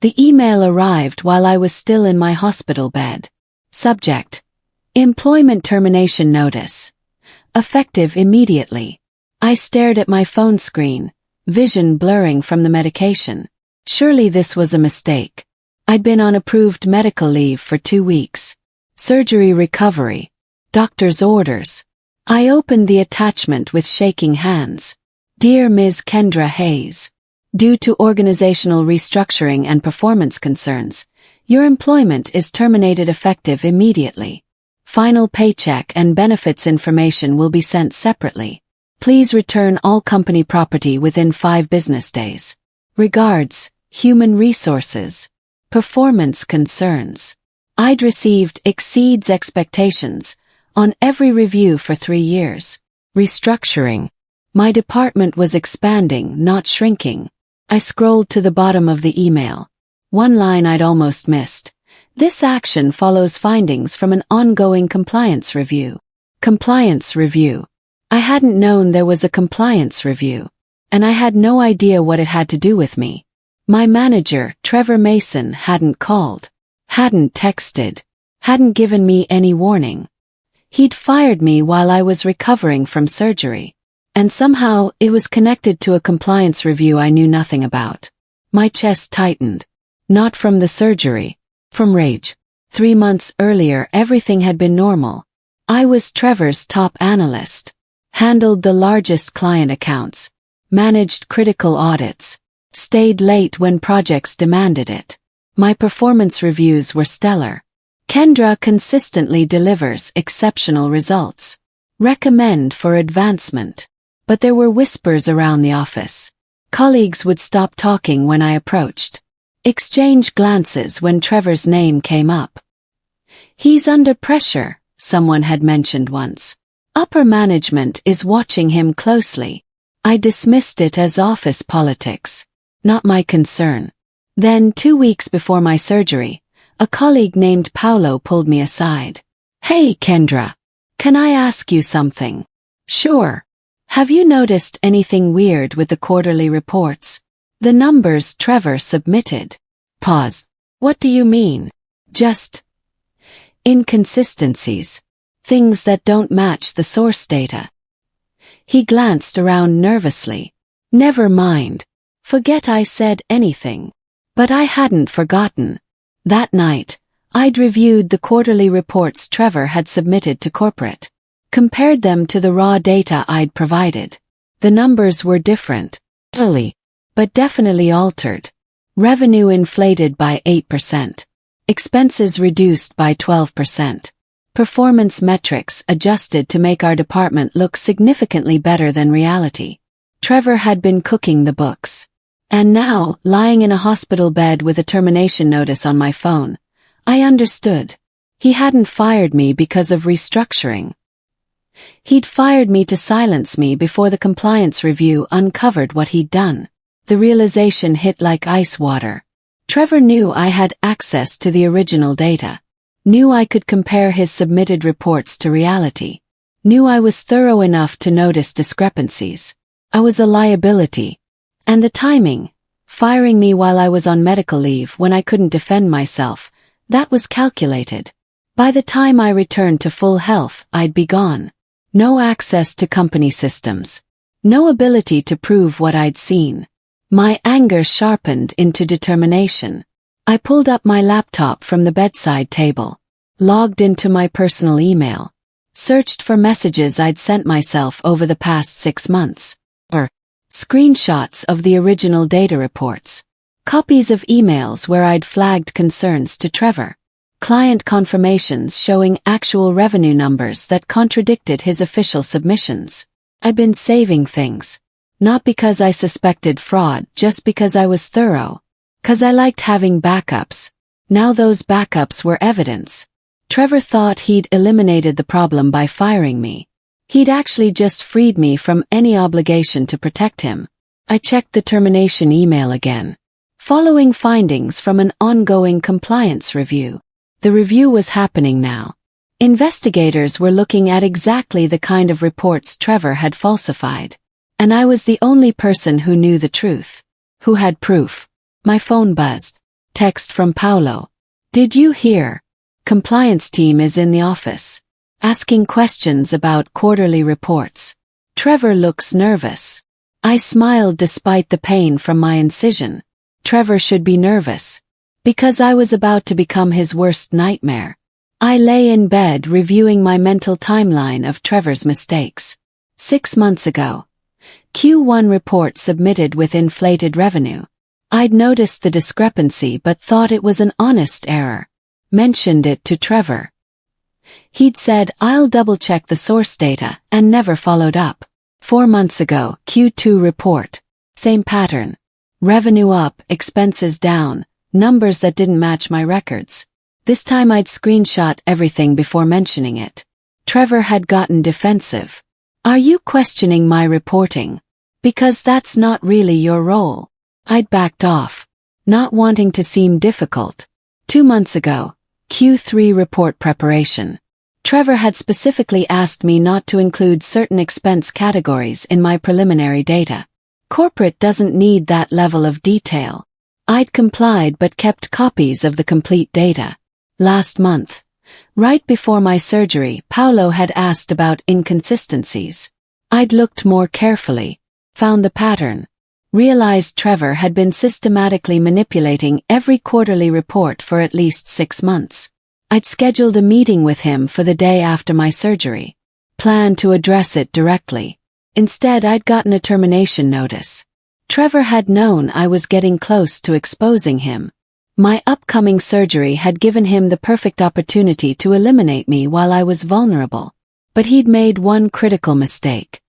The email arrived while I was still in my hospital bed. Subject: Employment termination notice. Effective immediately. I stared at my phone screen, vision blurring from the medication. Surely this was a mistake. I'd been on approved medical leave for 2 weeks. Surgery recovery. Doctor's orders. I opened the attachment with shaking hands. Dear Ms. Kendra Hayes. Due to organizational restructuring and performance concerns, your employment is terminated effective immediately. Final paycheck and benefits information will be sent separately. Please return all company property within 5 business days. Regards, Human Resources. Performance concerns. I'd received exceeds expectations on every review for 3 years. Restructuring. My department was expanding, not shrinking. I scrolled to the bottom of the email. One line I'd almost missed. This action follows findings from an ongoing compliance review. Compliance review. I hadn't known there was a compliance review, and I had no idea what it had to do with me. My manager, Trevor Mason, hadn't called, hadn't texted, hadn't given me any warning. He'd fired me while I was recovering from surgery. And somehow, it was connected to a compliance review I knew nothing about. My chest tightened. Not from the surgery. From rage. 3 months earlier, everything had been normal. I was Trevor's top analyst. Handled the largest client accounts. Managed critical audits. Stayed late when projects demanded it. My performance reviews were stellar. Kendra consistently delivers exceptional results. Recommend for advancement. But there were whispers around the office. Colleagues would stop talking when I approached. Exchange glances when Trevor's name came up. He's under pressure, someone had mentioned once. Upper management is watching him closely. I dismissed it as office politics. Not my concern. Then 2 weeks before my surgery, a colleague named Paolo pulled me aside. Hey Kendra, can I ask you something? Sure. Have you noticed anything weird with the quarterly reports? The numbers Trevor submitted. Pause. What do you mean? Just inconsistencies. Things that don't match the source data. He glanced around nervously. Never mind. Forget I said anything. But I hadn't forgotten. That night, I'd reviewed the quarterly reports Trevor had submitted to corporate. Compared them to the raw data I'd provided. The numbers were different, but definitely altered. Revenue inflated by 8%. Expenses reduced by 12%. Performance metrics adjusted to make our department look significantly better than reality. Trevor had been cooking the books. And now, lying in a hospital bed with a termination notice on my phone, I understood. He hadn't fired me because of restructuring. He'd fired me to silence me before the compliance review uncovered what he'd done. The realization hit like ice water. Trevor knew I had access to the original data. Knew I could compare his submitted reports to reality. Knew I was thorough enough to notice discrepancies. I was a liability. And the timing, firing me while I was on medical leave when I couldn't defend myself, that was calculated. By the time I returned to full health, I'd be gone. No access to company systems. No ability to prove what I'd seen. My anger sharpened into determination. I pulled up my laptop from the bedside table. Logged into my personal email. Searched for messages I'd sent myself over the past 6 months. Screenshots of the original data reports. Copies of emails where I'd flagged concerns to Trevor. Client confirmations showing actual revenue numbers that contradicted his official submissions. I'd been saving things. Not because I suspected fraud, just because I was thorough. 'Cause I liked having backups. Now those backups were evidence. Trevor thought he'd eliminated the problem by firing me. He'd actually just freed me from any obligation to protect him. I checked the termination email again. Following findings from an ongoing compliance review. The review was happening now. Investigators were looking at exactly the kind of reports Trevor had falsified. And I was the only person who knew the truth. Who had proof. My phone buzzed. Text from Paulo. Did you hear? Compliance team is in the office, asking questions about quarterly reports. Trevor looks nervous. I smiled despite the pain from my incision. Trevor should be nervous, because I was about to become his worst nightmare. I lay in bed reviewing my mental timeline of Trevor's mistakes. 6 months ago. Q1 report submitted with inflated revenue. I'd noticed the discrepancy but thought it was an honest error. Mentioned it to Trevor. He'd said, I'll double-check the source data, and never followed up. 4 months ago, Q2 report. Same pattern. Revenue up, expenses down, numbers that didn't match my records. This time I'd screenshot everything before mentioning it. Trevor had gotten defensive. Are you questioning my reporting? Because that's not really your role. I'd backed off, not wanting to seem difficult. 2 months ago, Q3 report preparation. Trevor had specifically asked me not to include certain expense categories in my preliminary data. Corporate doesn't need that level of detail. I'd complied but kept copies of the complete data. Last month, right before my surgery, Paulo had asked about inconsistencies. I'd looked more carefully, found the pattern, realized Trevor had been systematically manipulating every quarterly report for at least 6 months. I'd scheduled a meeting with him for the day after my surgery, planned to address it directly. Instead, I'd gotten a termination notice. Trevor had known I was getting close to exposing him. My upcoming surgery had given him the perfect opportunity to eliminate me while I was vulnerable. But he'd made one critical mistake.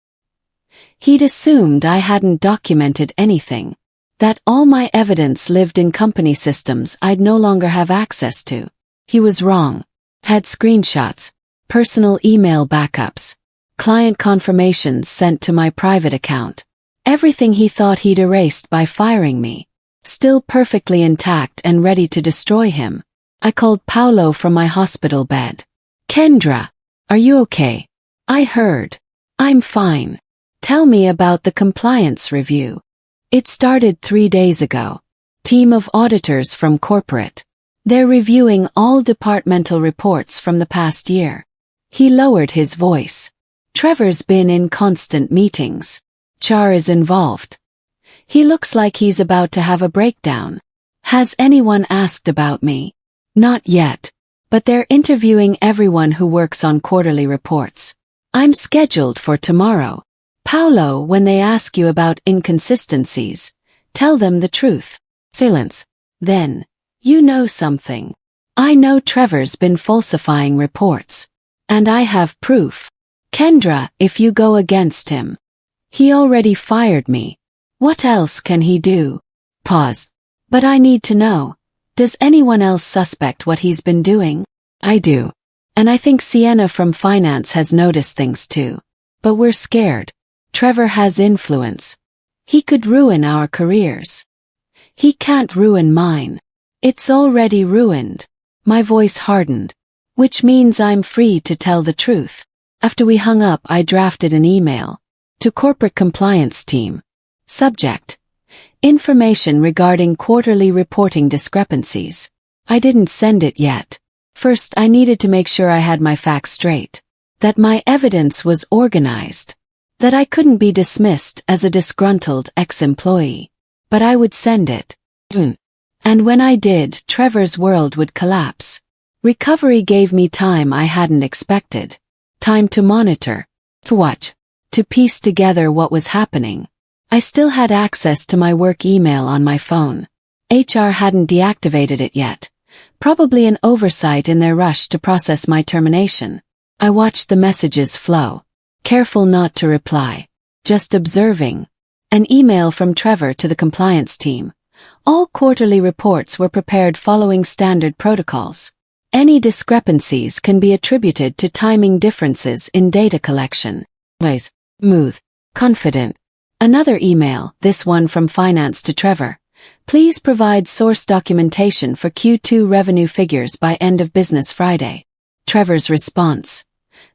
He'd assumed I hadn't documented anything, that all my evidence lived in company systems I'd no longer have access to. He was wrong. Had screenshots, personal email backups, client confirmations sent to my private account. Everything he thought he'd erased by firing me. Still perfectly intact and ready to destroy him. I called Paulo from my hospital bed. Kendra, are you okay? I heard. I'm fine. Tell me about the compliance review. It started 3 days ago. Team of auditors from corporate. They're reviewing all departmental reports from the past year. He lowered his voice. Trevor's been in constant meetings. Char is involved. He looks like he's about to have a breakdown. Has anyone asked about me? Not yet. But they're interviewing everyone who works on quarterly reports. I'm scheduled for tomorrow. Paulo, when they ask you about inconsistencies, tell them the truth. Silence. Then, you know something. I know Trevor's been falsifying reports. And I have proof. Kendra, if you go against him. He already fired me. What else can he do? Pause. But I need to know. Does anyone else suspect what he's been doing? I do. And I think Sienna from finance has noticed things too. But we're scared. Trevor has influence. He could ruin our careers. He can't ruin mine. It's already ruined. My voice hardened. Which means I'm free to tell the truth. After we hung up, I drafted an email. To corporate compliance team. Subject. Information regarding quarterly reporting discrepancies. I didn't send it yet. First, I needed to make sure I had my facts straight. That my evidence was organized. That I couldn't be dismissed as a disgruntled ex-employee. But I would send it. And when I did, Trevor's world would collapse. Recovery gave me time I hadn't expected. Time to monitor. To watch. To piece together what was happening. I still had access to my work email on my phone. HR hadn't deactivated it yet. Probably an oversight in their rush to process my termination. I watched the messages flow. Careful not to reply. Just observing. An email from Trevor to the compliance team. All quarterly reports were prepared following standard protocols. Any discrepancies can be attributed to timing differences in data collection. Ways. Smooth. Confident. Another email, this one from finance to Trevor. Please provide source documentation for Q2 revenue figures by end of business Friday. Trevor's response.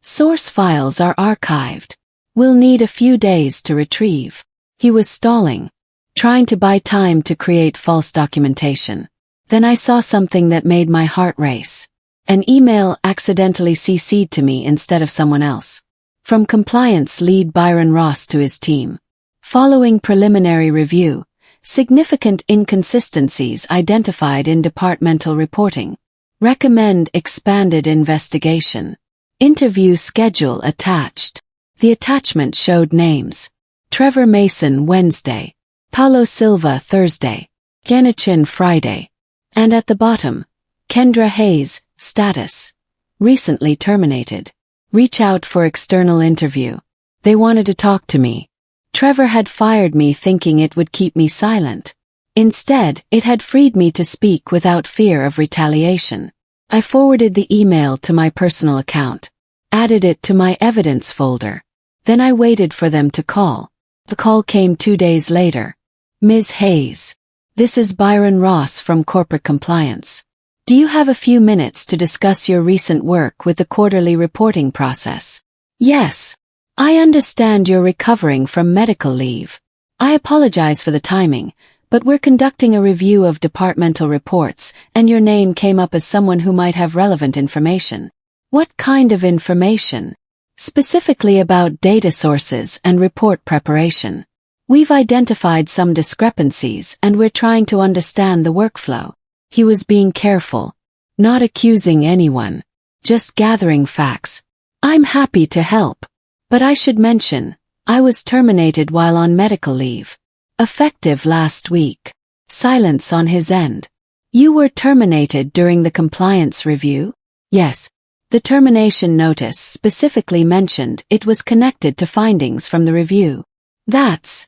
Source files are archived. We'll need a few days to retrieve. He was stalling. Trying to buy time to create false documentation. Then I saw something that made my heart race. An email accidentally CC'd to me instead of someone else. From compliance lead Byron Ross to his team. Following preliminary review, significant inconsistencies identified in departmental reporting. Recommend expanded investigation. Interview schedule attached. The attachment showed names. Trevor Mason Wednesday. Paulo Silva Thursday. Ganichin Friday. And at the bottom, Kendra Hayes, status. Recently terminated. Reach out for external interview. They wanted to talk to me. Trevor had fired me thinking it would keep me silent. Instead, it had freed me to speak without fear of retaliation. I forwarded the email to my personal account. Added it to my evidence folder. Then I waited for them to call. The call came 2 days later. Ms. Hayes. This is Byron Ross from Corporate Compliance. Do you have a few minutes to discuss your recent work with the quarterly reporting process? Yes. I understand you're recovering from medical leave. I apologize for the timing, but we're conducting a review of departmental reports, and your name came up as someone who might have relevant information. What kind of information? Specifically about data sources and report preparation. We've identified some discrepancies and we're trying to understand the workflow. He was being careful, not accusing anyone, just gathering facts. I'm happy to help. But I should mention, I was terminated while on medical leave. Effective last week. Silence on his end. You were terminated during the compliance review? Yes. The termination notice specifically mentioned it was connected to findings from the review. That's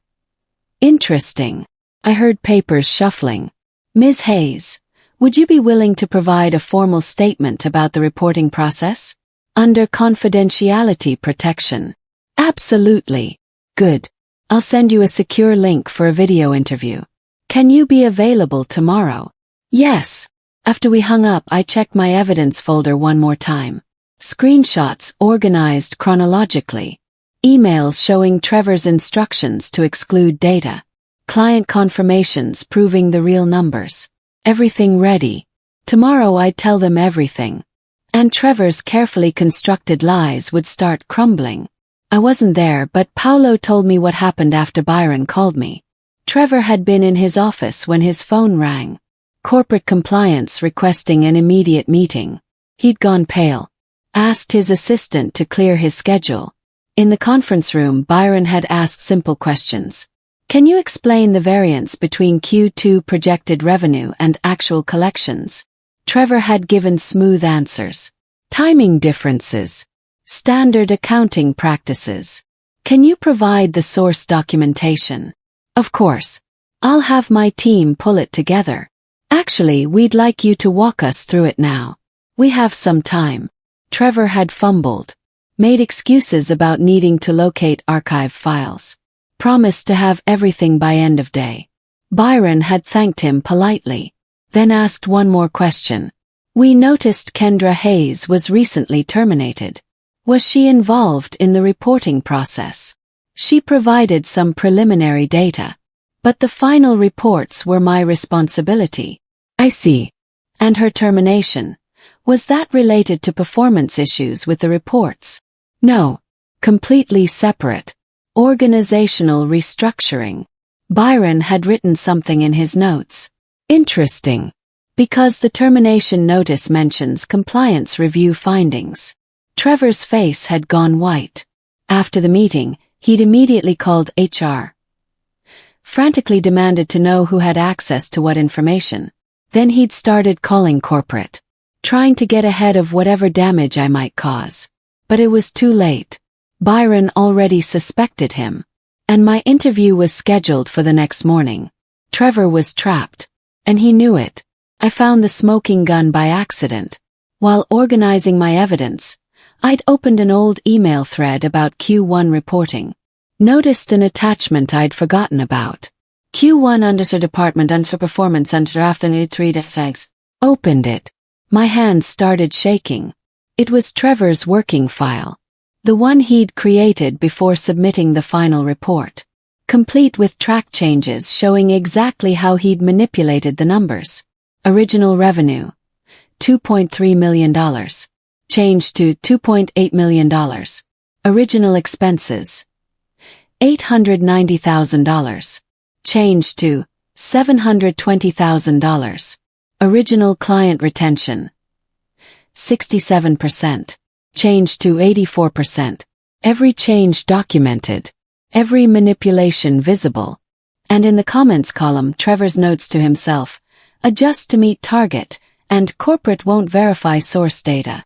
interesting. I heard papers shuffling. Ms. Hayes, would you be willing to provide a formal statement about the reporting process? Under confidentiality protection. Absolutely. Good. I'll send you a secure link for a video interview. Can you be available tomorrow? Yes. After we hung up, I checked my evidence folder one more time. Screenshots organized chronologically. Emails showing Trevor's instructions to exclude data. Client confirmations proving the real numbers. Everything ready. Tomorrow I'd tell them everything. And Trevor's carefully constructed lies would start crumbling. I wasn't there, but Paulo told me what happened after Byron called me. Trevor had been in his office when his phone rang. Corporate compliance requesting an immediate meeting. He'd gone pale. Asked his assistant to clear his schedule. In the conference room, Byron had asked simple questions. Can you explain the variance between Q2 projected revenue and actual collections? Trevor had given smooth answers. Timing differences. Standard accounting practices. Can you provide the source documentation? Of course. I'll have my team pull it together. Actually, we'd like you to walk us through it now. We have some time. Trevor had fumbled. Made excuses about needing to locate archive files. Promised to have everything by end of day. Byron had thanked him politely. Then asked one more question. We noticed Kendra Hayes was recently terminated. Was she involved in the reporting process? She provided some preliminary data. But the final reports were my responsibility. I see. And her termination. Was that related to performance issues with the reports? No. Completely separate. Organizational restructuring. Byron had written something in his notes. Interesting. Because the termination notice mentions compliance review findings. Trevor's face had gone white. After the meeting, he'd immediately called HR. Frantically demanded to know who had access to what information. Then he'd started calling corporate. Trying to get ahead of whatever damage I might cause. But it was too late. Byron already suspected him. And my interview was scheduled for the next morning. Trevor was trapped. And he knew it. I found the smoking gun by accident. While organizing my evidence, I'd opened an old email thread about Q1 reporting. Noticed an attachment I'd forgotten about. Q1 underscore department under performance under afternoon 3 days. Opened it. My hands started shaking. It was Trevor's working file. The one he'd created before submitting the final report. Complete with track changes showing exactly how he'd manipulated the numbers. Original revenue, $2.3 million. Changed to $2.8 million. Original expenses, $890,000. Changed to $720,000. Original client retention, 67%. Changed to 84%. Every change documented. Every manipulation visible. And in the comments column, Trevor's notes to himself, adjust to meet target, and corporate won't verify source data.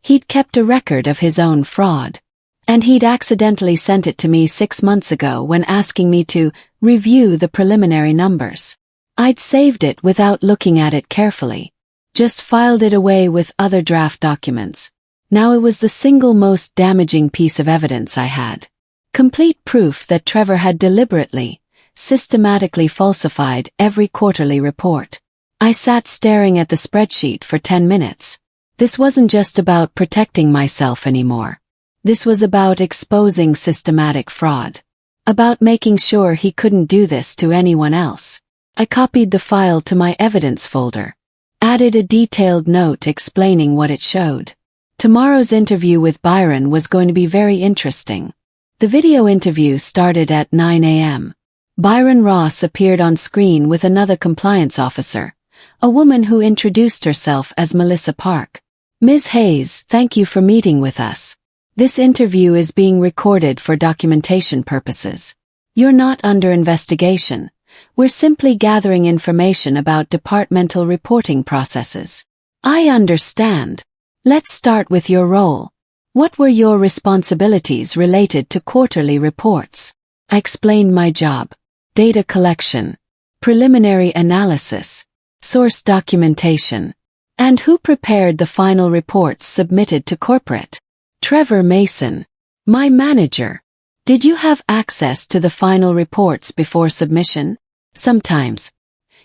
He'd kept a record of his own fraud. And he'd accidentally sent it to me 6 months ago when asking me to review the preliminary numbers. I'd saved it without looking at it carefully. Just filed it away with other draft documents. Now it was the single most damaging piece of evidence I had. Complete proof that Trevor had deliberately, systematically falsified every quarterly report. I sat staring at the spreadsheet for 10 minutes. This wasn't just about protecting myself anymore. This was about exposing systematic fraud. About making sure he couldn't do this to anyone else. I copied the file to my evidence folder. Added a detailed note explaining what it showed. Tomorrow's interview with Byron was going to be very interesting. The video interview started at 9 a.m. Byron Ross appeared on screen with another compliance officer, a woman who introduced herself as Melissa Park. Ms. Hayes, thank you for meeting with us. This interview is being recorded for documentation purposes. You're not under investigation. We're simply gathering information about departmental reporting processes. I understand. Let's start with your role. What were your responsibilities related to quarterly reports? I explained my job. Data collection. Preliminary analysis. Source documentation. And who prepared the final reports submitted to corporate? Trevor Mason. My manager. Did you have access to the final reports before submission? Sometimes.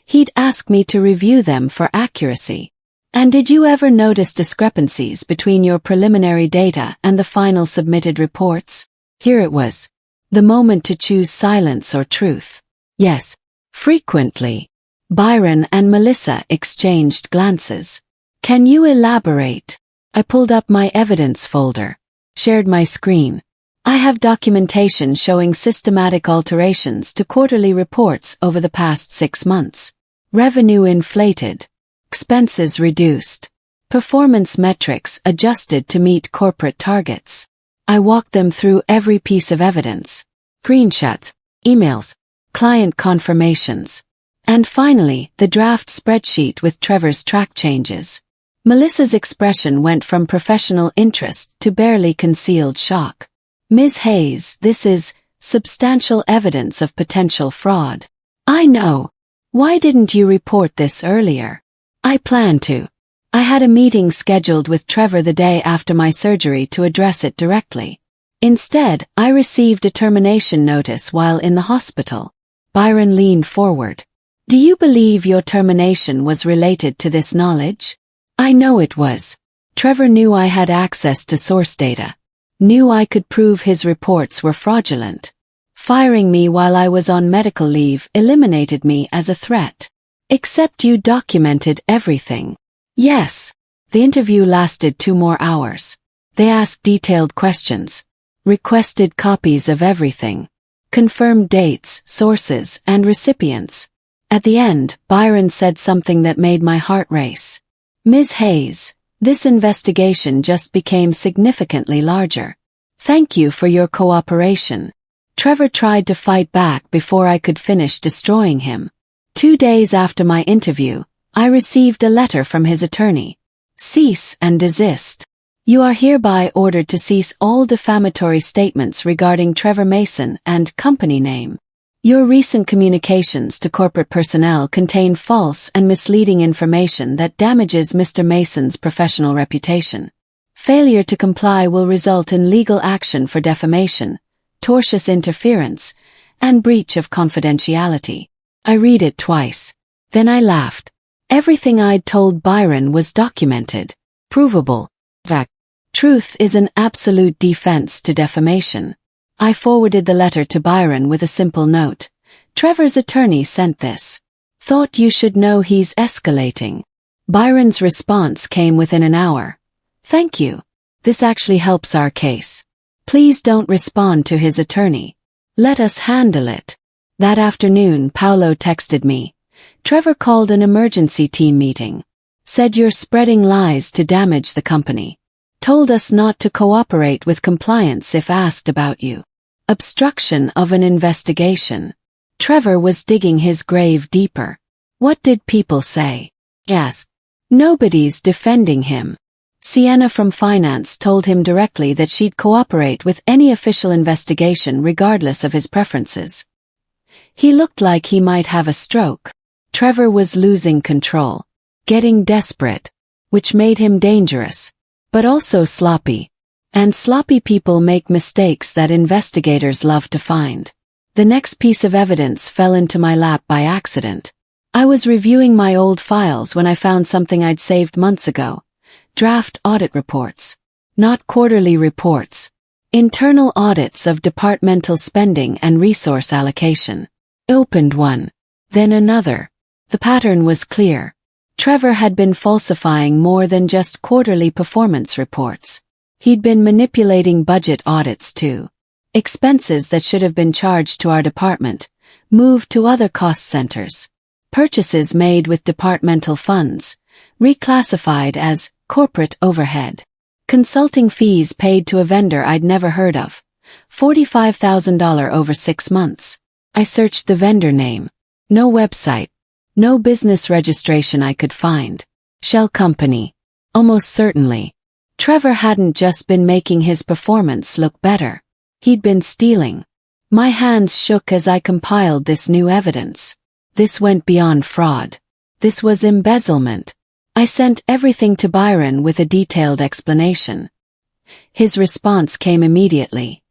He'd ask me to review them for accuracy. And did you ever notice discrepancies between your preliminary data and the final submitted reports? Here it was. The moment to choose silence or truth. Yes. Frequently. Byron and Melissa exchanged glances. Can you elaborate? I pulled up my evidence folder. Shared my screen. I have documentation showing systematic alterations to quarterly reports over the past 6 months. Revenue inflated. Expenses reduced. Performance metrics adjusted to meet corporate targets. I walked them through every piece of evidence. Screenshots, emails, client confirmations. And finally, the draft spreadsheet with Trevor's track changes. Melissa's expression went from professional interest to barely concealed shock. Ms. Hayes, this is substantial evidence of potential fraud. I know. Why didn't you report this earlier? I plan to. I had a meeting scheduled with Trevor the day after my surgery to address it directly. Instead, I received a termination notice while in the hospital. Byron leaned forward. Do you believe your termination was related to this knowledge? I know it was. Trevor knew I had access to source data. Knew I could prove his reports were fraudulent. Firing me while I was on medical leave eliminated me as a threat. Except you documented everything. Yes. The interview lasted 2 more hours. They asked detailed questions. Requested copies of everything. Confirmed dates, sources, and recipients. At the end, Byron said something that made my heart race. Ms. Hayes, this investigation just became significantly larger. Thank you for your cooperation. Trevor tried to fight back before I could finish destroying him. 2 days after my interview, I received a letter from his attorney. Cease and desist. You are hereby ordered to cease all defamatory statements regarding Trevor Mason and company name. Your recent communications to corporate personnel contain false and misleading information that damages Mr. Mason's professional reputation. Failure to comply will result in legal action for defamation, tortious interference, and breach of confidentiality. I read it twice. Then I laughed. Everything I'd told Byron was documented. Provable. Fact. Truth is an absolute defense to defamation. I forwarded the letter to Byron with a simple note. Trevor's attorney sent this. Thought you should know he's escalating. Byron's response came within an hour. Thank you. This actually helps our case. Please don't respond to his attorney. Let us handle it. That afternoon, Paolo texted me. Trevor called an emergency team meeting. Said you're spreading lies to damage the company. Told us not to cooperate with compliance if asked about you. Obstruction of an investigation. Trevor was digging his grave deeper. What did people say? Yes. Nobody's defending him. Sienna from finance told him directly that she'd cooperate with any official investigation regardless of his preferences. He looked like he might have a stroke. Trevor was losing control, getting desperate, which made him dangerous, but also sloppy. And sloppy people make mistakes that investigators love to find. The next piece of evidence fell into my lap by accident. I was reviewing my old files when I found something I'd saved months ago. Draft audit reports. Not quarterly reports. Internal audits of departmental spending and resource allocation. Opened one. Then another. The pattern was clear. Trevor had been falsifying more than just quarterly performance reports. He'd been manipulating budget audits too. Expenses that should have been charged to our department, moved to other cost centers. Purchases made with departmental funds, reclassified as corporate overhead. Consulting fees paid to a vendor I'd never heard of. $45,000 over 6 months. I searched the vendor name. No website. No business registration I could find. Shell company. Almost certainly. Trevor hadn't just been making his performance look better. He'd been stealing. My hands shook as I compiled this new evidence. This went beyond fraud. This was embezzlement. I sent everything to Byron with a detailed explanation. His response came immediately.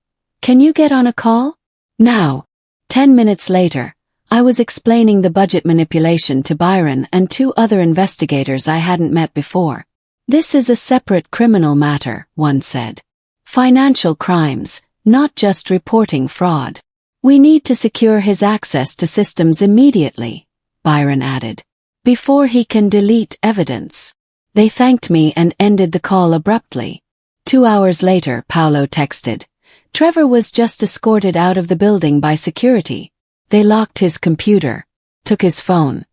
Can you get on a call? Now. 10 minutes later, I was explaining the budget manipulation to Byron and 2 other investigators I hadn't met before. This is a separate criminal matter, one said. Financial crimes, not just reporting fraud. We need to secure his access to systems immediately, Byron added, before he can delete evidence. They thanked me and ended the call abruptly. 2 hours later, Paolo texted. Trevor was just escorted out of the building by security. They locked his computer, took his phone.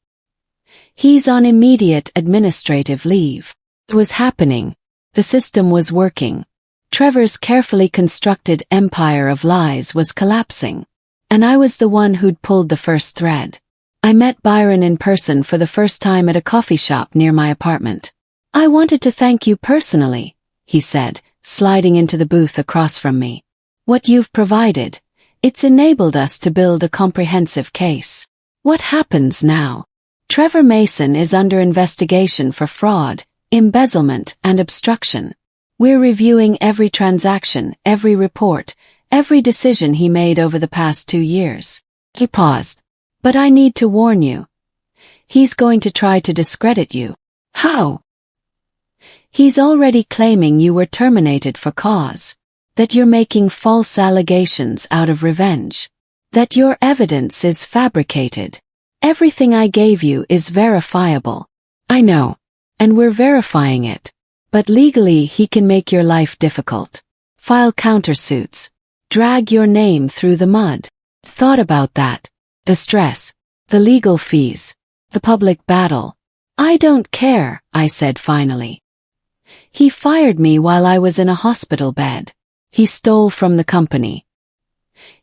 He's on immediate administrative leave. It was happening. The system was working. Trevor's carefully constructed empire of lies was collapsing. And I was the one who'd pulled the first thread. I met Byron in person for the first time at a coffee shop near my apartment. I wanted to thank you personally, he said, sliding into the booth across from me. What you've provided, it's enabled us to build a comprehensive case. What happens now? Trevor Mason is under investigation for fraud, embezzlement, and obstruction. We're reviewing every transaction, every report, every decision he made over the past 2 years. He paused. But I need to warn you. He's going to try to discredit you. How? He's already claiming you were terminated for cause. That you're making false allegations out of revenge. That your evidence is fabricated. Everything I gave you is verifiable. I know. And we're verifying it. But legally he can make your life difficult. File countersuits. Drag your name through the mud. Thought about that. The stress. The legal fees. The public battle. I don't care, I said finally. He fired me while I was in a hospital bed. He stole from the company.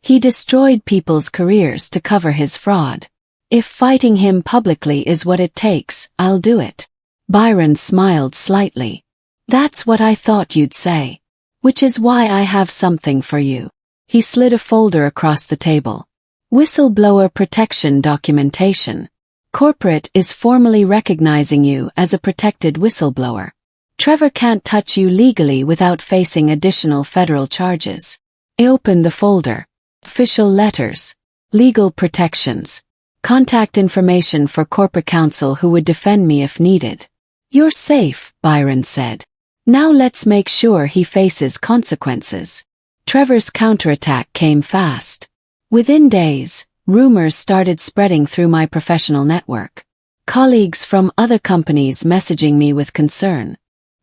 He destroyed people's careers to cover his fraud. If fighting him publicly is what it takes, I'll do it. Byron smiled slightly. That's what I thought you'd say. Which is why I have something for you. He slid a folder across the table. Whistleblower protection documentation. Corporate is formally recognizing you as a protected whistleblower. Trevor can't touch you legally without facing additional federal charges. I opened the folder. Official letters. Legal protections. Contact information for corporate counsel who would defend me if needed. You're safe, Byron said. Now let's make sure he faces consequences. Trevor's counterattack came fast. Within days, Rumors started spreading through my professional network. Colleagues from other companies messaging me with concern.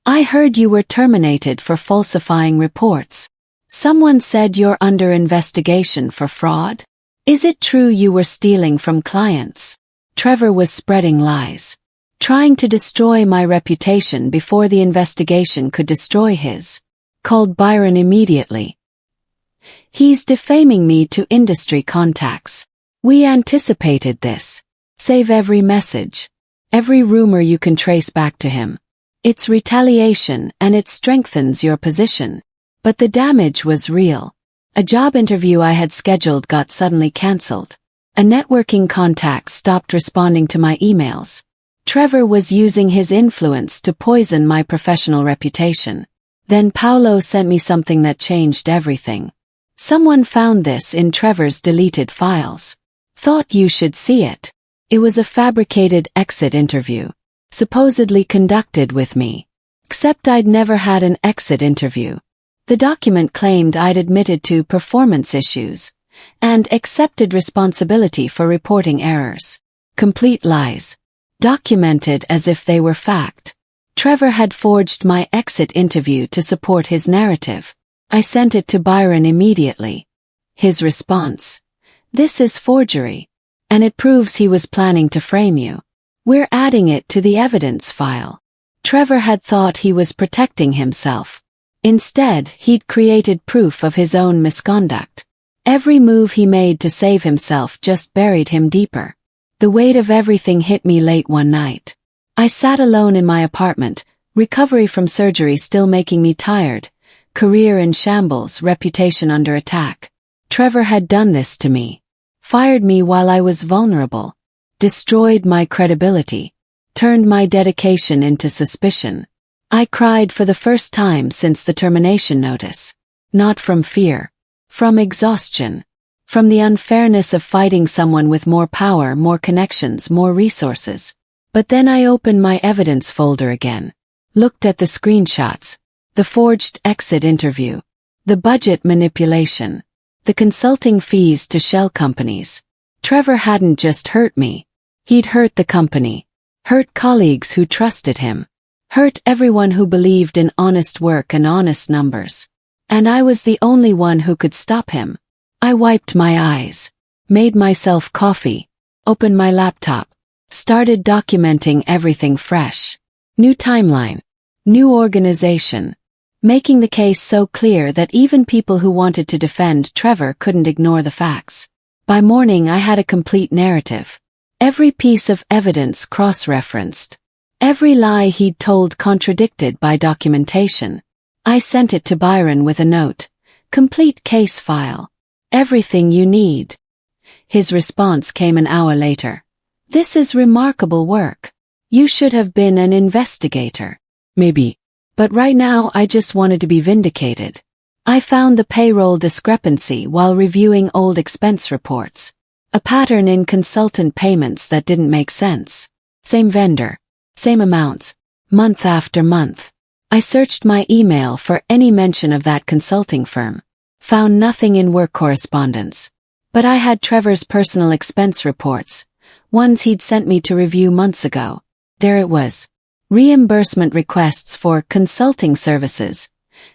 I heard you were terminated for falsifying reports. Someone said you're under investigation for fraud? Is it true you were stealing from clients? Trevor was spreading lies, trying to destroy my reputation before the investigation could destroy his. Called Byron immediately. He's defaming me to industry contacts. We anticipated this. Save every message. Every rumor you can trace back to him. It's retaliation and it strengthens your position. But the damage was real. A job interview I had scheduled got suddenly cancelled. A networking contact stopped responding to my emails. Trevor was using his influence to poison my professional reputation. Then Paolo sent me something that changed everything. Someone found this in Trevor's deleted files. Thought you should see it. It was a fabricated exit interview, supposedly conducted with me. Except I'd never had an exit interview. The document claimed I'd admitted to performance issues and accepted responsibility for reporting errors. Complete lies. Documented as if they were fact. Trevor had forged my exit interview to support his narrative. I sent it to Byron immediately. His response: "This is forgery, and it proves he was planning to frame you. We're adding it to the evidence file." Trevor had thought he was protecting himself. Instead, he'd created proof of his own misconduct. Every move he made to save himself just buried him deeper. The weight of everything hit me late one night. I sat alone in my apartment, recovery from surgery still making me tired, career in shambles, reputation under attack. Trevor had done this to me. Fired me while I was vulnerable. Destroyed my credibility. Turned my dedication into suspicion. I cried for the first time since the termination notice. Not from fear. From exhaustion. From the unfairness of fighting someone with more power, more connections, more resources. But then I opened my evidence folder again. Looked at the screenshots. The forged exit interview. The budget manipulation. The consulting fees to shell companies. Trevor hadn't just hurt me. He'd hurt the company. Hurt colleagues who trusted him. Hurt everyone who believed in honest work and honest numbers. And I was the only one who could stop him. I wiped my eyes. Made myself coffee. Opened my laptop. Started documenting everything fresh. New timeline. New organization. Making the case so clear that even people who wanted to defend Trevor couldn't ignore the facts. By morning I had a complete narrative. Every piece of evidence cross-referenced. Every lie he'd told contradicted by documentation. I sent it to Byron with a note. Complete case file. Everything you need. His response came an hour later. "This is remarkable work. You should have been an investigator." "Maybe. But right now I just wanted to be vindicated. I found the payroll discrepancy while reviewing old expense reports. A pattern in consultant payments that didn't make sense. Same vendor. Same amounts. Month after month. I searched my email for any mention of that consulting firm. Found nothing in work correspondence. But I had Trevor's personal expense reports, ones he'd sent me to review months ago. There it was. Reimbursement requests for consulting services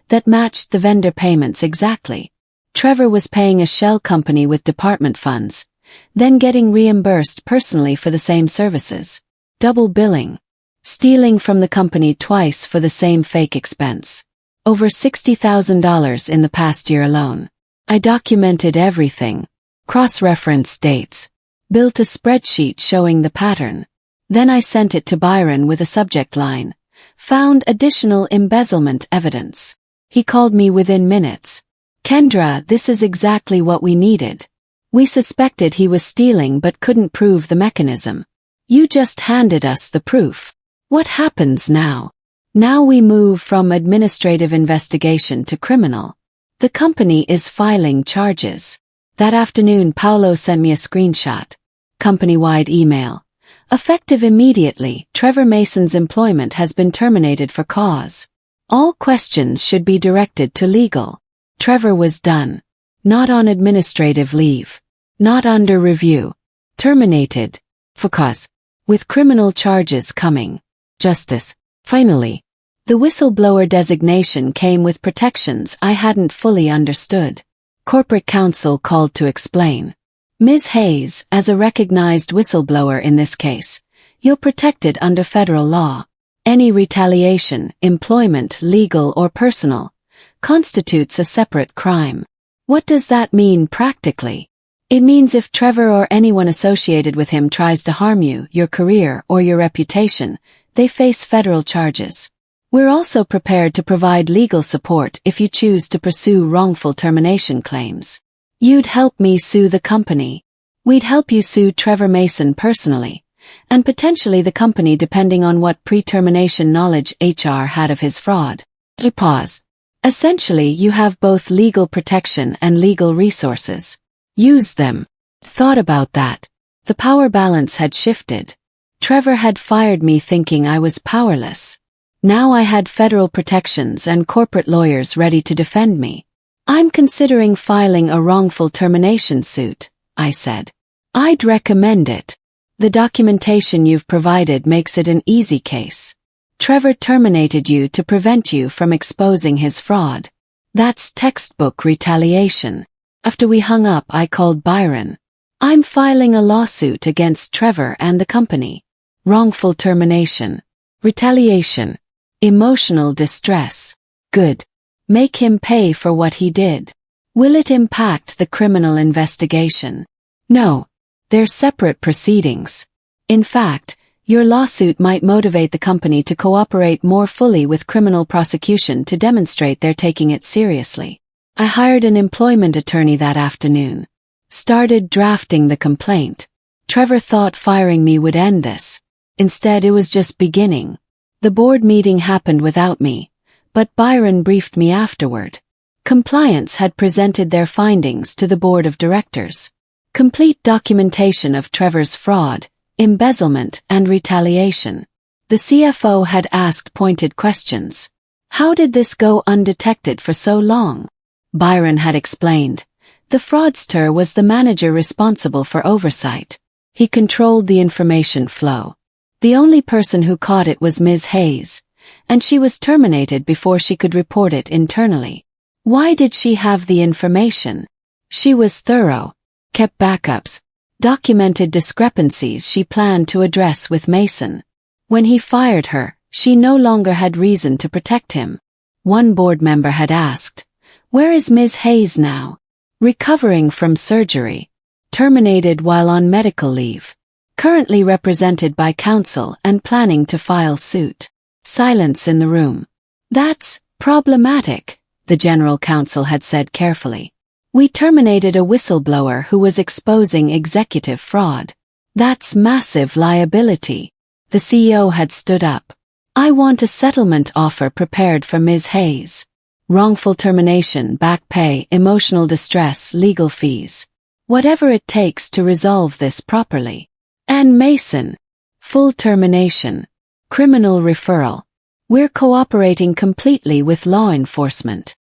that matched the vendor payments exactly. Trevor was paying a shell company with department funds, then getting reimbursed personally for the same services. Double billing. Stealing from the company twice for the same fake expense. Over $60,000 in the past year alone. I documented everything. Cross-referenced dates. Built a spreadsheet showing the pattern. Then I sent it to Byron with a subject line. Found additional embezzlement evidence. He called me within minutes. "Kendra, this is exactly what we needed. We suspected he was stealing but couldn't prove the mechanism. You just handed us the proof. What happens now?" Now we move from administrative investigation to criminal. The company is filing charges. That afternoon Paolo sent me a screenshot. Company-wide email. Effective immediately, Trevor Mason's employment has been terminated for cause. All questions should be directed to legal. Trevor was done. Not on administrative leave. Not under review. Terminated. Because. With criminal charges coming. Justice. Finally. The whistleblower designation came with protections I hadn't fully understood. Corporate counsel called to explain. Ms. Hayes, as a recognized whistleblower in this case, you're protected under federal law. Any retaliation, employment, legal or personal, constitutes a separate crime. What does that mean practically? It means if Trevor or anyone associated with him tries to harm you, your career, or your reputation, they face federal charges. We're also prepared to provide legal support if you choose to pursue wrongful termination claims. You'd help me sue the company. We'd help you sue Trevor Mason personally, and potentially the company depending on what pre-termination knowledge HR had of his fraud. A pause. Essentially, you have both legal protection and legal resources. Use them. Thought about that. The power balance had shifted. Trevor had fired me thinking I was powerless. Now I had federal protections and corporate lawyers ready to defend me. I'm considering filing a wrongful termination suit, I said. I'd recommend it. The documentation you've provided makes it an easy case. Trevor terminated you to prevent you from exposing his fraud. That's textbook retaliation. After we hung up, I called Byron. I'm filing a lawsuit against Trevor and the company. Wrongful termination. Retaliation. Emotional distress. Good. Make him pay for what he did. Will it impact the criminal investigation? No. They're separate proceedings. In fact, your lawsuit might motivate the company to cooperate more fully with criminal prosecution to demonstrate they're taking it seriously. I hired an employment attorney that afternoon. Started drafting the complaint. Trevor thought firing me would end this. Instead, it was just beginning. The board meeting happened without me, but Byron briefed me afterward. Compliance had presented their findings to the board of directors. Complete documentation of Trevor's fraud, embezzlement, and retaliation. The CFO had asked pointed questions. How did this go undetected for so long? Byron had explained. The fraudster was the manager responsible for oversight. He controlled the information flow. The only person who caught it was Ms. Hayes, and she was terminated before she could report it internally. Why did she have the information? She was thorough, kept backups, documented discrepancies she planned to address with Mason. When he fired her, she no longer had reason to protect him. One board member had asked, "Where is Ms. Hayes now?" Recovering from surgery. Terminated while on medical leave. Currently represented by counsel and planning to file suit. Silence in the room. That's problematic, the general counsel had said carefully. We terminated a whistleblower who was exposing executive fraud. That's massive liability. The CEO had stood up. I want a settlement offer prepared for Ms. Hayes. Wrongful termination, back pay, emotional distress, legal fees. Whatever it takes to resolve this properly. And Mason. Full termination. Criminal referral. We're cooperating completely with law enforcement.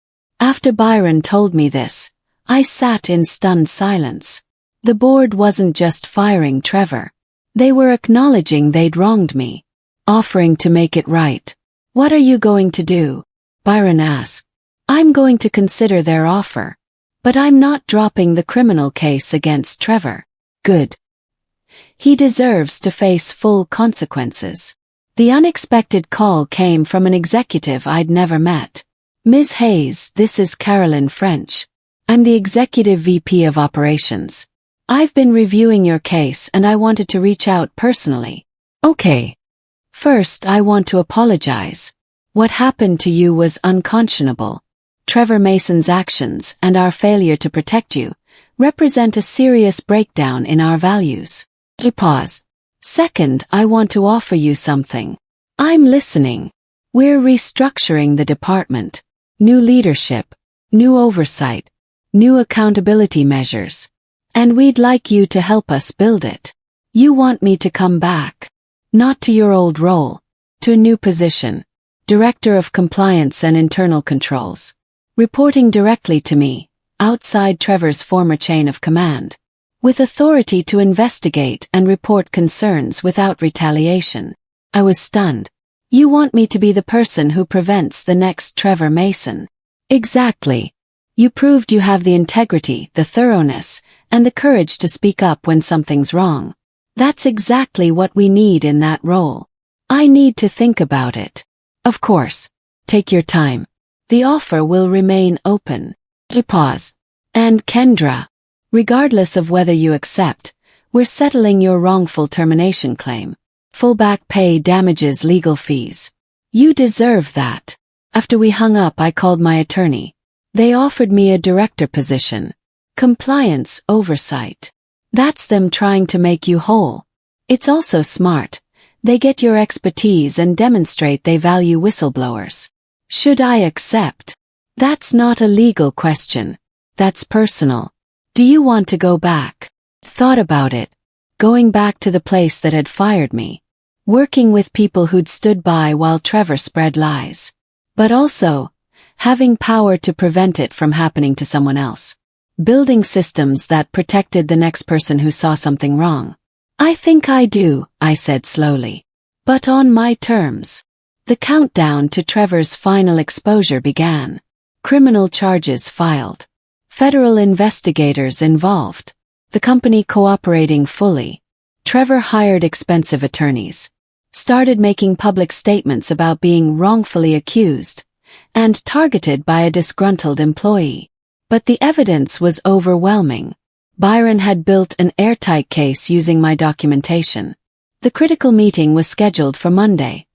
After Byron told me this, I sat in stunned silence. The board wasn't just firing Trevor. They were acknowledging they'd wronged me. Offering to make it right. What are you going to do? Byron asked. I'm going to consider their offer. But I'm not dropping the criminal case against Trevor. Good. He deserves to face full consequences. The unexpected call came from an executive I'd never met. Ms. Hayes, this is Carolyn French. I'm the Executive VP of Operations. I've been reviewing your case and I wanted to reach out personally. Okay. First, I want to apologize. What happened to you was unconscionable. Trevor Mason's actions and our failure to protect you represent a serious breakdown in our values. A pause. Second, I want to offer you something. I'm listening. We're restructuring the department. New leadership, new oversight, new accountability measures. And we'd like you to help us build it. You want me to come back. Not to your old role. To a new position. Director of Compliance and Internal Controls. Reporting directly to me, outside Trevor's former chain of command. with authority to investigate and report concerns without retaliation. I was stunned. You want me to be the person who prevents the next Trevor Mason? Exactly. You proved you have the integrity, the thoroughness, and the courage to speak up when something's wrong. That's exactly what we need in that role. I need to think about it. Of course. Take your time. The offer will remain open. Pause. And Kendra, regardless of whether you accept, we're settling your wrongful termination claim. Full back pay, damages, legal fees. You deserve that. After we hung up, I called my attorney. They offered me a director position. Compliance oversight. That's them trying to make you whole. It's also smart. They get your expertise and demonstrate they value whistleblowers. Should I accept? That's not a legal question. That's personal. Do you want to go back? Thought about it. Going back to the place that had fired me. Working with people who'd stood by while Trevor spread lies. But also, having power to prevent it from happening to someone else. Building systems that protected the next person who saw something wrong. I think I do, I said slowly. But on my terms. The countdown to Trevor's final exposure began. Criminal charges filed. Federal investigators involved. The company cooperating fully. Trevor hired expensive attorneys. Started making public statements about being wrongfully accused and targeted by a disgruntled employee. But the evidence was overwhelming. Byron had built an airtight case using my documentation. The critical meeting was scheduled for Monday.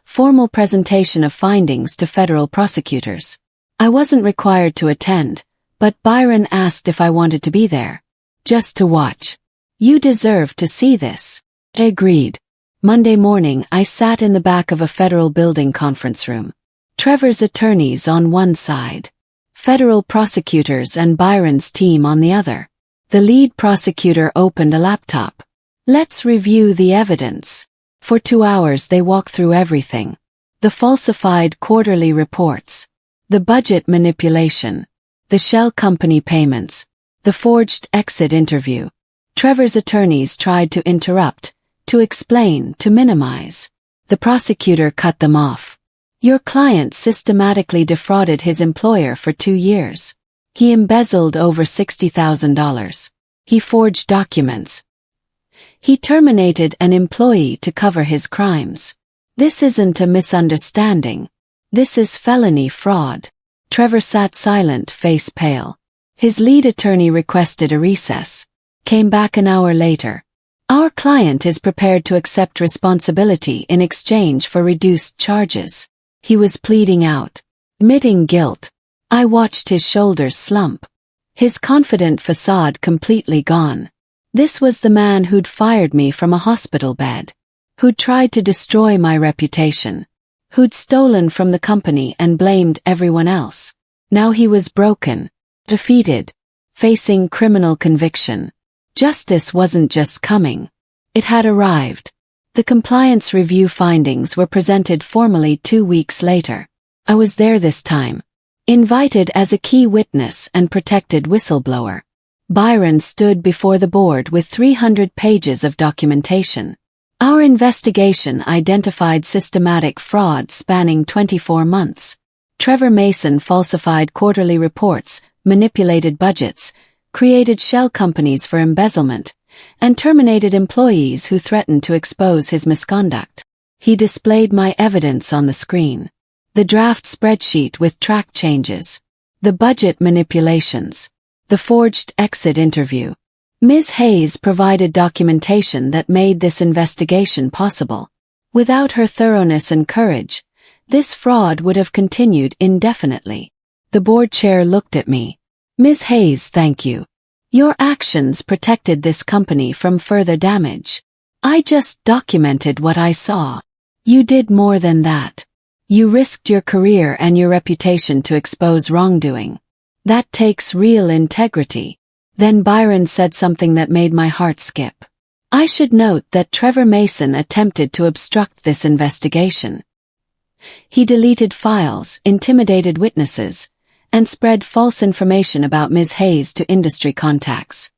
Formal presentation of findings to federal prosecutors. I wasn't required to attend, but Byron asked if I wanted to be there. Just to watch. You deserve to see this. Agreed. Monday morning, I sat in the back of a federal building conference room. Trevor's attorneys on one side. Federal prosecutors and Byron's team on the other. The lead prosecutor opened a laptop. Let's review the evidence. For 2 hours they walked through everything. The falsified quarterly reports. The budget manipulation. The shell company payments. The forged exit interview. Trevor's attorneys tried to interrupt, to explain, to minimize. The prosecutor cut them off. Your client systematically defrauded his employer for 2 years. He embezzled over $60,000. He forged documents. He terminated an employee to cover his crimes. This isn't a misunderstanding. This is felony fraud. Trevor sat silent, face pale. His lead attorney requested a recess. Came back an hour later. Our client is prepared to accept responsibility in exchange for reduced charges. He was pleading out. Admitting guilt. I watched his shoulders slump. His confident facade completely gone. This was the man who'd fired me from a hospital bed. Who'd tried to destroy my reputation. Who'd stolen from the company and blamed everyone else. Now he was broken. Defeated. Facing criminal conviction. Justice wasn't just coming. It had arrived. The compliance review findings were presented formally 2 weeks later. I was there this time. Invited as a key witness and protected whistleblower. Byron stood before the board with 300 pages of documentation. Our investigation identified systematic fraud spanning 24 months. Trevor Mason falsified quarterly reports, manipulated budgets, created shell companies for embezzlement, and terminated employees who threatened to expose his misconduct. He displayed my evidence on the screen. The draft spreadsheet with track changes. The budget manipulations. The forged exit interview. Ms. Hayes provided documentation that made this investigation possible. Without her thoroughness and courage, this fraud would have continued indefinitely. The board chair looked at me. Ms. Hayes, thank you. Your actions protected this company from further damage. I just documented what I saw. You did more than that. You risked your career and your reputation to expose wrongdoing. That takes real integrity. Then Byron said something that made my heart skip. I should note that Trevor Mason attempted to obstruct this investigation. He deleted files, intimidated witnesses, and spread false information about Ms. Hayes to industry contacts.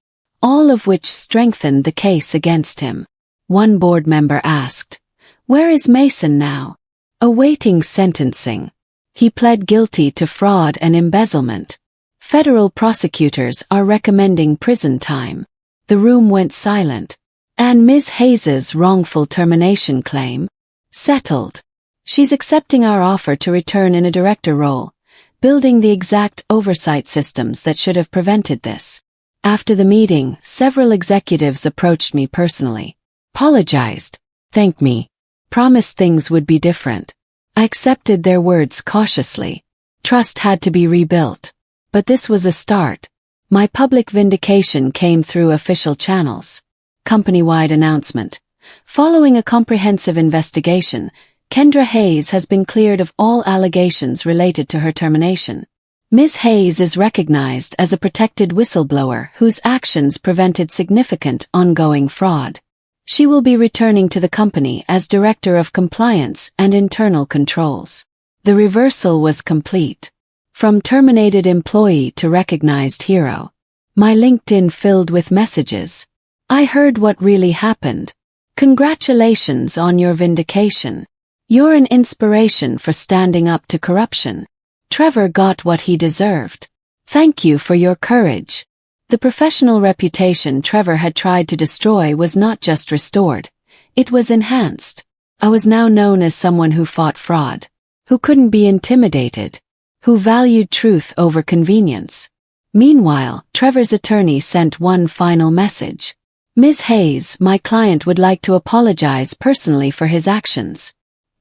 all of which strengthened the case against him. One board member asked, "Where is Mason now?" "Awaiting sentencing. He pled guilty to fraud and embezzlement. Federal prosecutors are recommending prison time." The room went silent. "And Ms. Hayes's wrongful termination claim?" "Settled. She's accepting our offer to return in a director role, building the exact oversight systems that should have prevented this." After the meeting, several executives approached me personally. Apologized. Thanked me. Promised things would be different. I accepted their words cautiously. Trust had to be rebuilt. But this was a start. My public vindication came through official channels. Company-wide announcement. Following a comprehensive investigation, Kendra Hayes has been cleared of all allegations related to her termination. Ms. Hayes is recognized as a protected whistleblower whose actions prevented significant ongoing fraud. She will be returning to the company as Director of Compliance and Internal Controls. The reversal was complete. From terminated employee to recognized hero. My LinkedIn filled with messages. "I heard what really happened. Congratulations on your vindication. You're an inspiration for standing up to corruption. Trevor got what he deserved. Thank you for your courage." The professional reputation Trevor had tried to destroy was not just restored, it was enhanced. I was now known as someone who fought fraud, who couldn't be intimidated, who valued truth over convenience. Meanwhile, Trevor's attorney sent one final message. "Ms. Hayes, my client would like to apologize personally for his actions.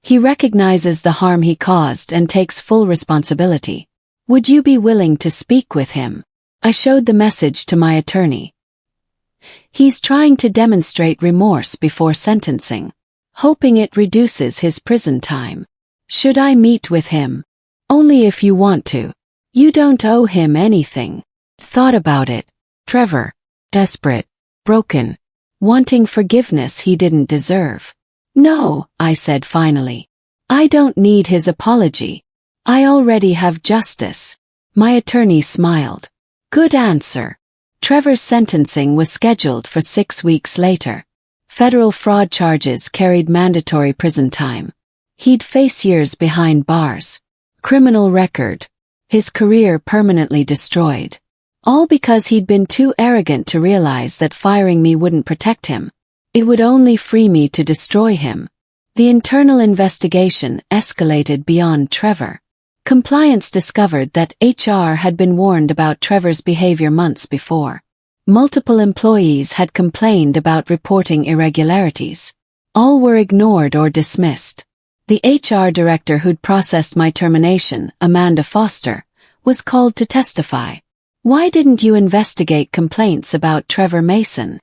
He recognizes the harm he caused and takes full responsibility. Would you be willing to speak with him?" I showed the message to my attorney. "He's trying to demonstrate remorse before sentencing, hoping it reduces his prison time. Should I meet with him?" "Only if you want to. You don't owe him anything." Thought about it. Trevor. Desperate. Broken. Wanting forgiveness he didn't deserve. "No," I said finally. "I don't need his apology. I already have justice." My attorney smiled. "Good answer." Trevor's sentencing was scheduled for 6 weeks later. Federal fraud charges carried mandatory prison time. He'd face years behind bars. Criminal record. His career permanently destroyed. All because he'd been too arrogant to realize that firing me wouldn't protect him. It would only free me to destroy him. The internal investigation escalated beyond Trevor. Compliance discovered that HR had been warned about Trevor's behavior months before. Multiple employees had complained about reporting irregularities. All were ignored or dismissed. The HR director who'd processed my termination, Amanda Foster, was called to testify. "Why didn't you investigate complaints about Trevor Mason?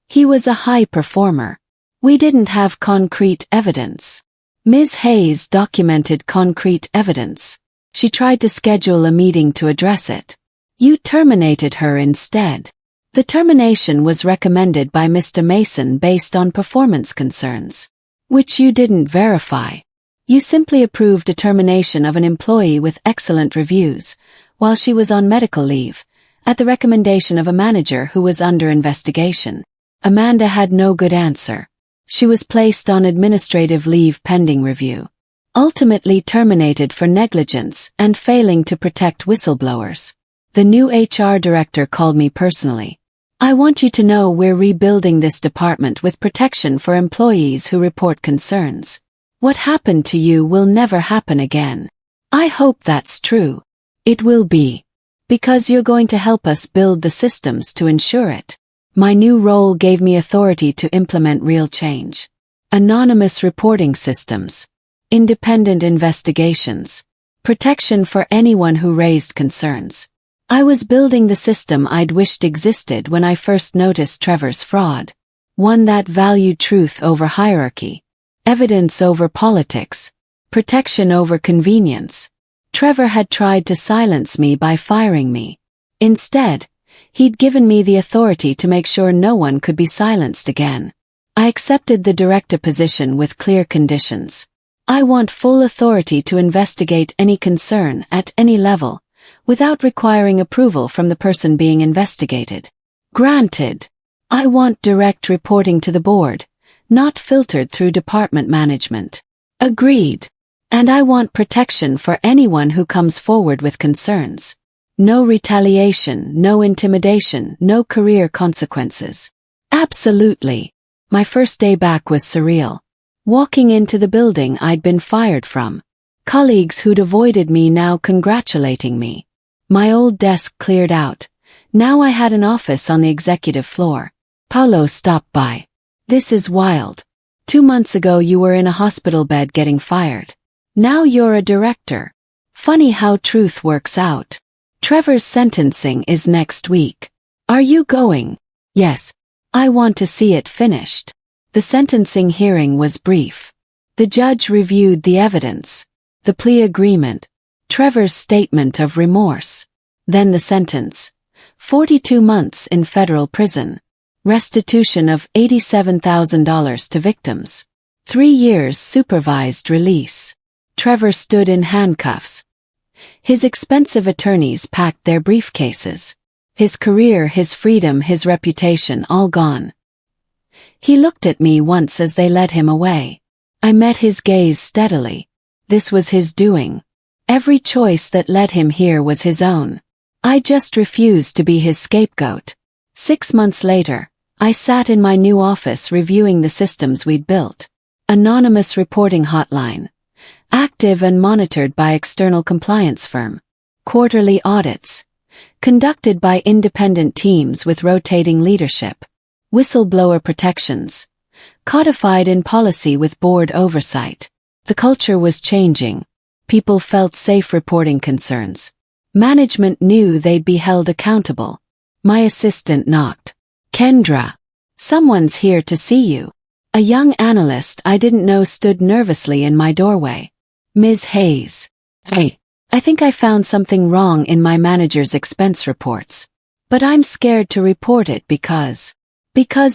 He was a high performer." "We didn't have concrete evidence." Ms. Hayes documented concrete evidence. She tried to schedule a meeting to address it. You terminated her instead. The termination was recommended by Mr. Mason based on performance concerns, which you didn't verify. You simply approved a termination of an employee with excellent reviews, while she was on medical leave, at the recommendation of a manager who was under investigation. Amanda had no good answer. She was placed on administrative leave pending review. Ultimately terminated for negligence and failing to protect whistleblowers. The new HR director called me personally. "I want you to know we're rebuilding this department with protection for employees who report concerns. What happened to you will never happen again." I hope that's true. It will be. Because you're going to help us build the systems to ensure it. My new role gave me authority to implement real change. Anonymous reporting systems. Independent investigations. Protection for anyone who raised concerns. I was building the system I'd wished existed when I first noticed Trevor's fraud. One that valued truth over hierarchy. Evidence over politics. Protection over convenience. Trevor had tried to silence me by firing me. Instead, he'd given me the authority to make sure no one could be silenced again. I accepted the director position with clear conditions. I want full authority to investigate any concern at any level, without requiring approval from the person being investigated. Granted. I want direct reporting to the board, not filtered through department management. Agreed. And I want protection for anyone who comes forward with concerns. No retaliation, no intimidation, no career consequences. Absolutely. My first day back was surreal. Walking into the building I'd been fired from. Colleagues who'd avoided me now congratulating me. My old desk cleared out. Now I had an office on the executive floor. Paulo stopped by. This is wild. 2 months ago you were in a hospital bed getting fired. Now you're a director. Funny how truth works out. Trevor's sentencing is next week. Are you going? Yes. I want to see it finished. The sentencing hearing was brief. The judge reviewed the evidence, the plea agreement, Trevor's statement of remorse. Then the sentence. 42 months in federal prison. Restitution of $87,000 to victims. 3 years supervised release. Trevor stood in handcuffs. His expensive attorneys packed their briefcases. His career, his freedom, his reputation all gone. He looked at me once as they led him away. I met his gaze steadily. This was his doing. Every choice that led him here was his own. I just refused to be his scapegoat. 6 months later, I sat in my new office reviewing the systems we'd built. Anonymous reporting hotline. Active and monitored by external compliance firm. Quarterly audits. Conducted by independent teams with rotating leadership. Whistleblower protections. Codified in policy with board oversight. The culture was changing. People felt safe reporting concerns. Management knew they'd be held accountable. My assistant knocked. Kendra. Someone's here to see you. A young analyst I didn't know stood nervously in my doorway. Ms. Hayes. Hey. I think I found something wrong in my manager's expense reports. But I'm scared to report it because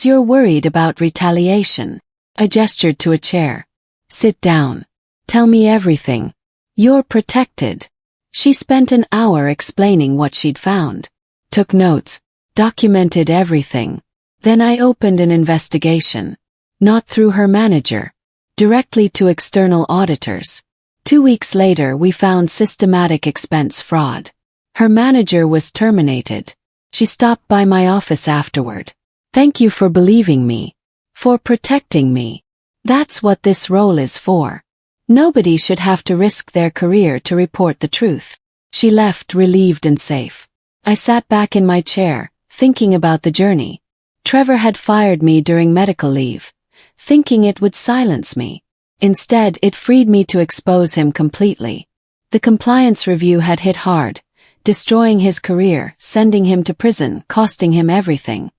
you're worried about retaliation. I gestured to a chair. Sit down. Tell me everything. You're protected. She spent an hour explaining what she'd found. Took notes. Documented everything. Then I opened an investigation. Not through her manager. Directly to external auditors. 2 weeks later we found systematic expense fraud. Her manager was terminated. She stopped by my office afterward. Thank you for believing me. For protecting me. That's what this role is for. Nobody should have to risk their career to report the truth. She left relieved and safe. I sat back in my chair, thinking about the journey. Trevor had fired me during medical leave, thinking it would silence me. Instead, it freed me to expose him completely. The compliance review had hit hard, destroying his career, sending him to prison, costing him everything.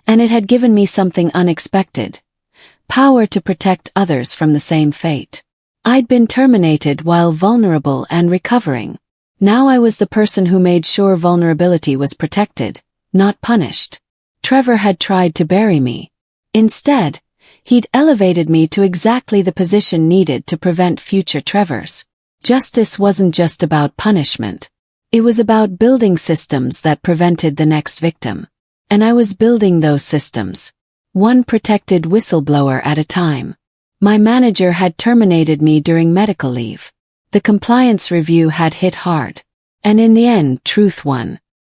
And it had given me something unexpected. Power to protect others from the same fate. I'd been terminated while vulnerable and recovering. Now I was the person who made sure vulnerability was protected, not punished. Trevor had tried to bury me. Instead, he'd elevated me to exactly the position needed to prevent future Trevors. Justice wasn't just about punishment. It was about building systems that prevented the next victim. And I was building those systems. One protected whistleblower at a time. My manager had terminated me during medical leave. The compliance review had hit hard. And in the end, truth won.